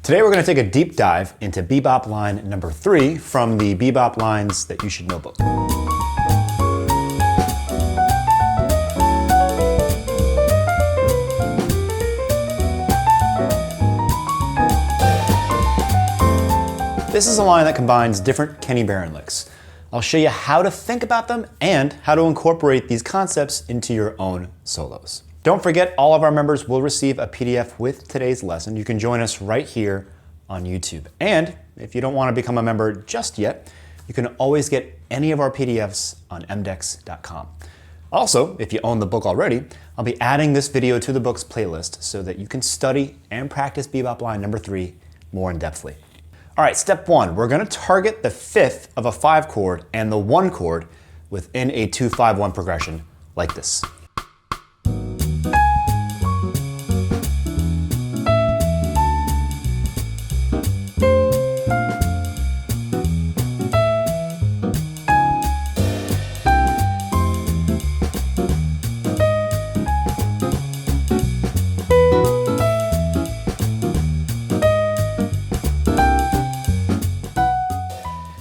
Today we're going to take a deep dive into Bebop line number 3 from the Bebop Lines That You Should Know book. This is a line that combines different Kenny Barron licks. I'll show you how to think about them and how to incorporate these concepts into your own solos. Don't forget, all of our members will receive a PDF with today's lesson. You can join us right here on YouTube. And if you don't want to become a member just yet, you can always get any of our PDFs on mdex.com. Also, if you own the book already, I'll be adding this video to the book's playlist so that you can study and practice Bebop line number 3 more in-depthly. All right, step 1, we're going to target the 5th of a 5 chord and the 1 chord within a 2-5-1 progression like this.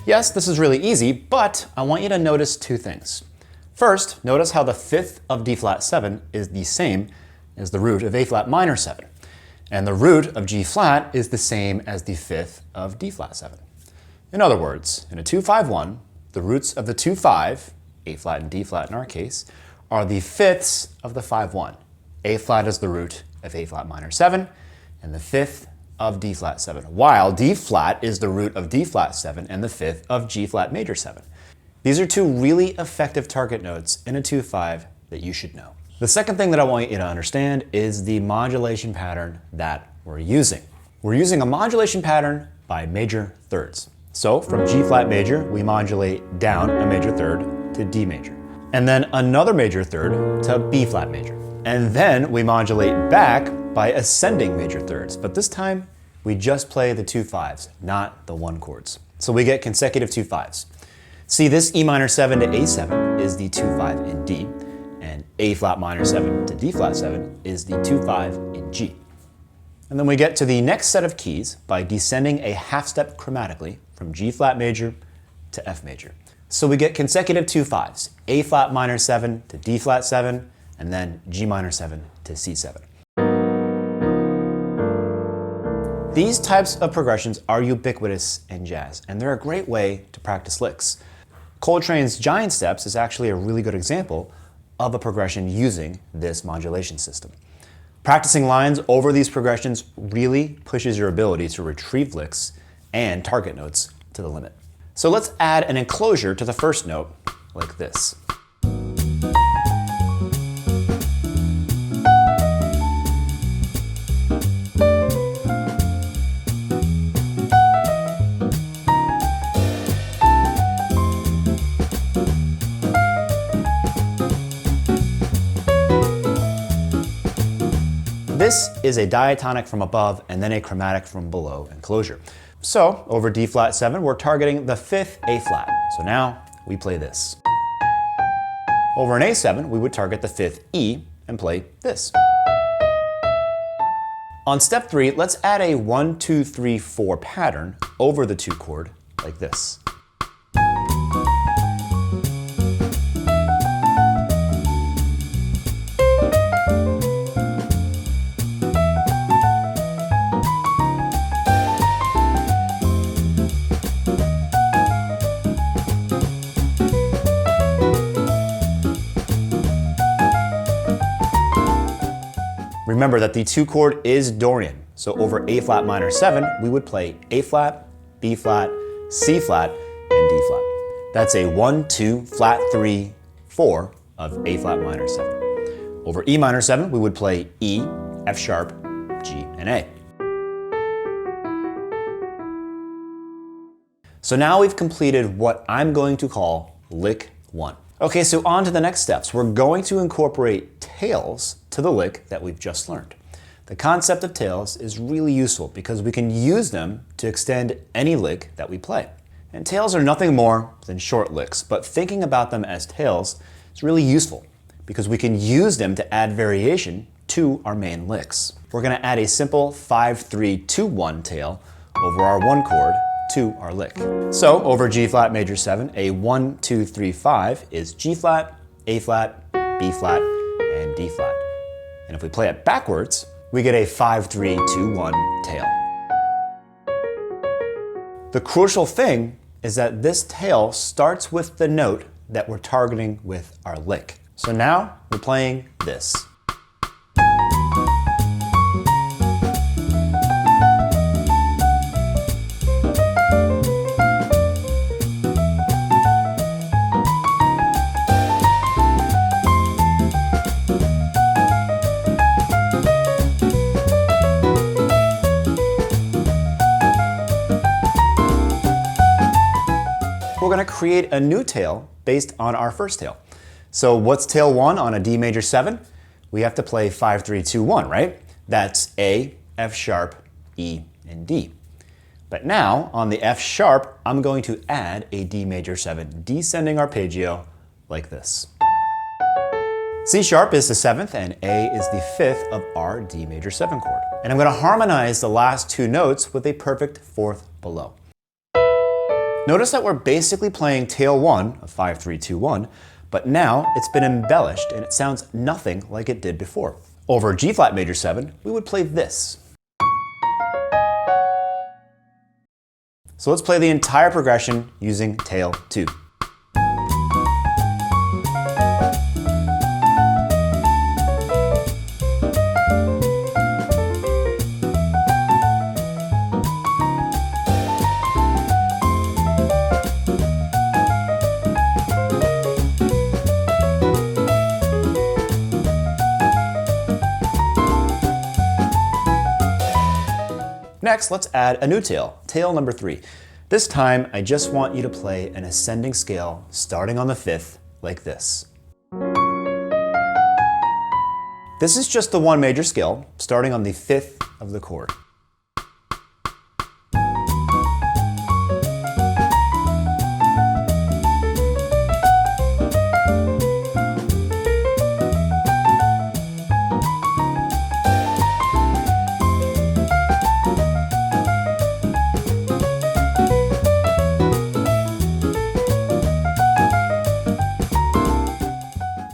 Yes, this is really easy, but I want you to notice 2 things. First, notice how the 5th of D flat 7 is the same as the root of A flat minor 7. And the root of G flat is the same as the 5th of D flat 7. In other words, in a 2-5-1, the roots of the 2-5, A flat and D flat in our case, are the 5ths of the 5-1. A flat is the root of A flat minor 7, and the 5th of D flat 7, while D flat is the root of D flat 7 and the 5th of G flat major 7. These are 2 really effective target notes in a 2-5 that you should know. The second thing that I want you to understand is the modulation pattern that we're using. We're using a modulation pattern by major thirds. So from G flat major, we modulate down a major third to D major, and then another major third to B flat major. And then we modulate back by ascending major thirds, but this time we just play the 2-5s, not the 1 chords. So we get consecutive 2-5s. See, this E minor 7 to A7 is the 2-5 in D, and A flat minor 7 to D flat 7 is the 2-5 in G. And then we get to the next set of keys by descending a half step chromatically from G flat major to F major. So we get consecutive 2-5s, A flat minor 7 to D flat 7, and then G minor 7 to C7. These types of progressions are ubiquitous in jazz, and they're a great way to practice licks. Coltrane's Giant Steps is actually a really good example of a progression using this modulation system. Practicing lines over these progressions really pushes your ability to retrieve licks and target notes to the limit. So let's add an enclosure to the first note like this. This is a diatonic from above and then a chromatic from below enclosure. So over D flat 7, we're targeting the 5th A flat. So now we play this. Over an A7, we would target the 5th E and play this. On step 3, let's add a 1-2-3-4 pattern over the 2 chord like this. Remember that the 2 chord is Dorian, so over A flat minor 7, we would play A flat, B flat, C flat, and D flat. That's a 1-2 flat 3 4 of A flat minor 7. Over E minor 7, we would play E, F sharp, G, and A. So now we've completed what I'm going to call lick 1. Okay, so on to the next steps. We're going to incorporate tails to the lick that we've just learned. The concept of tails is really useful because we can use them to extend any lick that we play. And tails are nothing more than short licks, but thinking about them as tails is really useful because we can use them to add variation to our main licks. We're going to add a simple 5-3-2-1 tail over our 1 chord to our lick. So over G flat major 7, a 1, 2, 3, 5 is G flat, A flat, B flat, and D flat. And if we play it backwards, we get a 5-3-2-1 tail. The crucial thing is that this tail starts with the note that we're targeting with our lick. So now we're playing this. We're going to create a new tail based on our first tail. So what's tail 1 on a D major 7? We have to play 5-3-2-1, right? That's A, F sharp, E, and D. But now on the F sharp, I'm going to add a D major 7 descending arpeggio like this. C sharp is the 7th and A is the 5th of our D major 7 chord. And I'm going to harmonize the last 2 notes with a perfect 4th below. Notice that we're basically playing tail 1 of 5-3-2-1, but now it's been embellished and it sounds nothing like it did before. Over G flat major 7, we would play this. So let's play the entire progression using tail 2. Next, let's add a new tail, tail number 3. This time, I just want you to play an ascending scale starting on the 5th, like this. This is just the 1 major scale, starting on the 5th of the chord.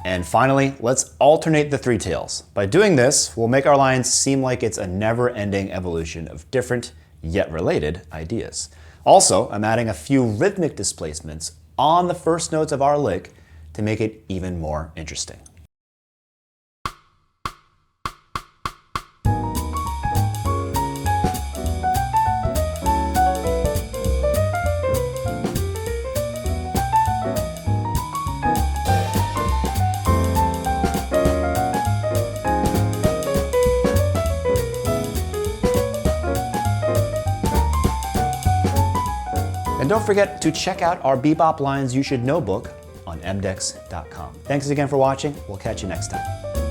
And finally, let's alternate the 3 tails. By doing this, we'll make our lines seem like it's a never-ending evolution of different, yet related, ideas. Also, I'm adding a few rhythmic displacements on the first notes of our lick to make it even more interesting. And don't forget to check out our Bebop Lines You Should Know book on mdex.com. Thanks again for watching. We'll catch you next time.